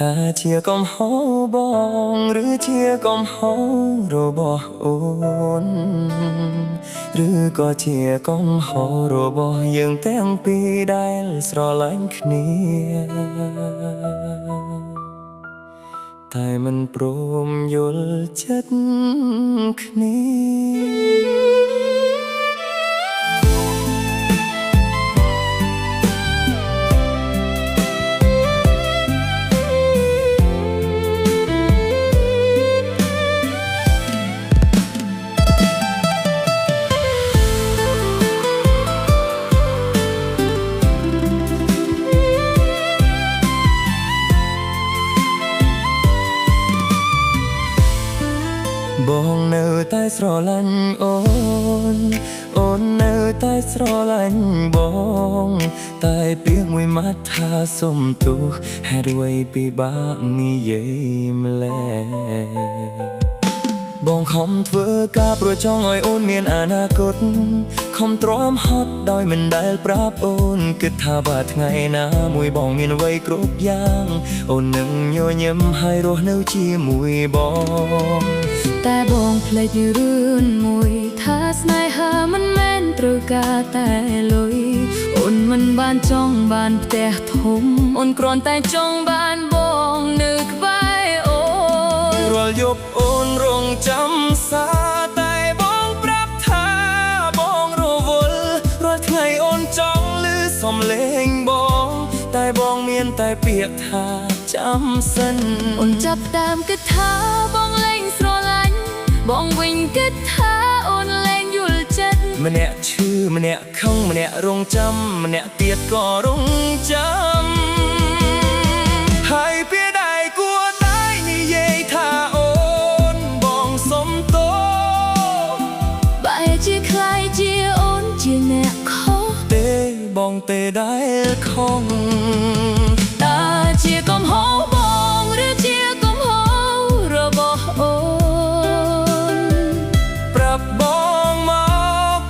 ถ้าเชียร์ก้มหอบองหรือเชียร์ก้มหอโรบอโอนหรือก็เชียร์ก้มหอโรบอยังแต่งปีได้สรอลันคเนียแต่มันโปรมยลจัดคเนีបងនៅតែស្រឡាញ់អូននៅតែស្រឡាញ់បងតែពាក្យមួយម៉ាត់ថាសុំទោសហេតុអ្វីពិបាកនិយាយម្ល៉េះបងខំធ្វើការព្រោះចង់ឲ្យអូនមានអនាគតខំទ្រាំហត់ដោយមិនដែលប្រាប់អូនគិតថាបើថ្ងៃណាមួយបងមានអ្វីគ្រប់យ៉ាងអូននឹងញញឹមហើយរស់នៅជាមួយបងតែបងភ្លេចរឿងមួយថាស្នេហាមិនមែនត្រូវការតែលុយអូនមិនបានចង់បានផ្ទះធំអូនគ្រាន់តែចង់បានបងនៅក្បែរអូនរាល់យប់អូនរងចាំសារតែបងប្រាប់ថាបងរវល់រាល់ថ្ងៃអូនចង់ឮសំឡេងបងតែបងមានតែពាក្យថាចាំសិនអូនចាប់តាមគិតថាបងលែងស្រឡាញ់បងវិញគិតថាអូនលែងយល់ចិត្តម្នាក់ឈឺម្នាក់ខឹងម្នាក់រងចាំម្នាក់ទៀតក៏រងចាំហើយពេលដែលគួរតែនិយាយថាអូនបងសុំទោសបែរជាខ្លាយជាអូនជាអ្នកខុសទេបងទេដែលខុសតើជាកំហុសបងឬជាកំហុសរបស់អូនប្រាប់បងមក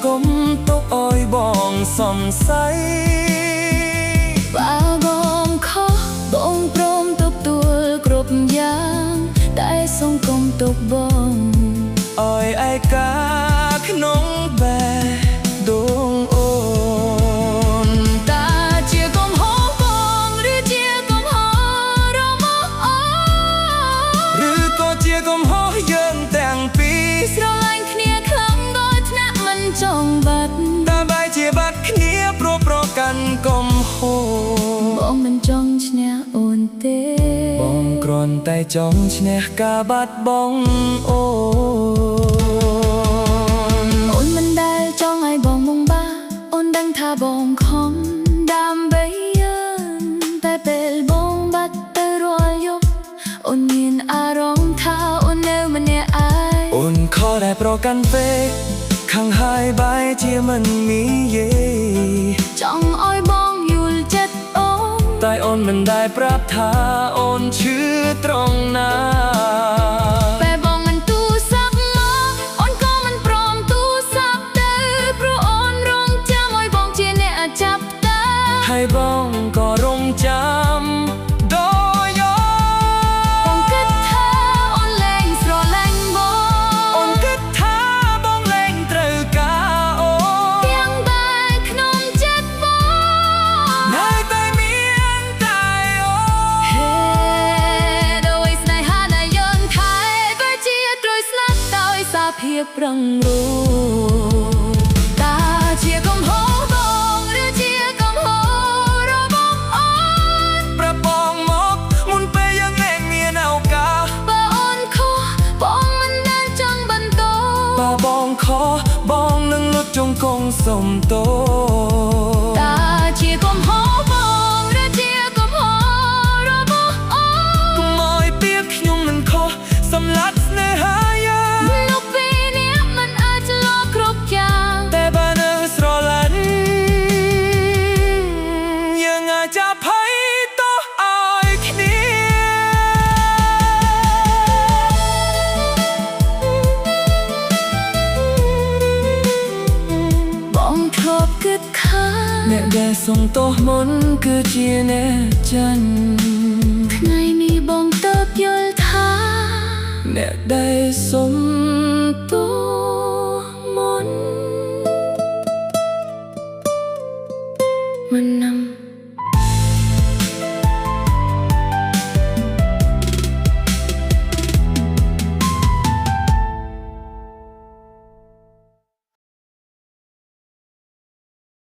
កុំទុកឲ្យបងសង្ស័យបើបងខុសបងព្រមទទួលគ្រប់យ៉ាងតែសូមកុំទុកបងឲ្យឯកាក្នុងបែដងអូនតើជាកំហុសបងឬជាកំហុសរបស់អូនឬក៏ជាកំហុសយើងទាំងពីរស្រឡាញ់គ្នាខ្លាំងដល់ថ្នាក់មិនចង់បាត់តែបែរជាបាត់គ្នាព្រោះប្រកាន់កំហុសបងមិនចង់ឈ្នះអូនទេបងគ្រាន់តែចង់ឈ្នះការបាត់បង់អូនអូនមិនដែលចង់ឲ្យបងមុំបាអូនដឹងថាបងខំដើម្បីយើងតែពេលបងបាត់ទៅរាល់យប់អូនមានអារម្មណ៍ថាអូននៅម្នាក់ឯងអូនខកតែប្រកាន់ពេកខាងហើយបែរជាមិនមីយេចង់ឲ្យបងយល់ចិត្តអូនតែអូនមិនដែលប្រាប់ថាអូនឈឺត្រង់ណាពេលបងមិនទូរស័ព្ទមកអូនក៏មិនព្រមទូរស័ព្ទទៅព្រោះអូនរងចាំឲ្យបងជាអ្នកចាប់តាហើយបងក៏រងចាំដោយបងគិតថាអូនលែងស្រឡាញ់បងអូនគិតថាបងលែងត្រូវការអូនទាំងតែក្នុងចិត្តបងនៅតែមានតែអូនហេដោយស្នេហាដែលយើងថែបែរជាត្រូវស្លាប់ដោយសារភាពប្រឹងរូបតើជាកំហុសបងឬជាកំហុសរបស់អូនប្រាប់បងមកមុនពេលយើងលែងមានឱកាសបើអូនខុសបងមិនដែលចង់បន្តបើបងខុសបងនឹងលុតចង្គង់សុំទោសតើជាកំហុសបងឬជាកំហុសរបស់អូនកុំឲ្យពាក្យខ្ញុំមិនខុសសម្លាប់ស្នេហាយើងលោកពេលនេះមិនអាចឆ្លងគ្រប់យ៉ាងតែបើនៅស្រឡាញ់យើងអាចចាប់ភ័យទោសឲ្យគ្នាបងធ្លាប់គិតថាអ្នកដែលសុំទោសមុនគឺជាអ្នកចាញ់ថ្ងៃ អ្នកដែលសុំតមនមិននំ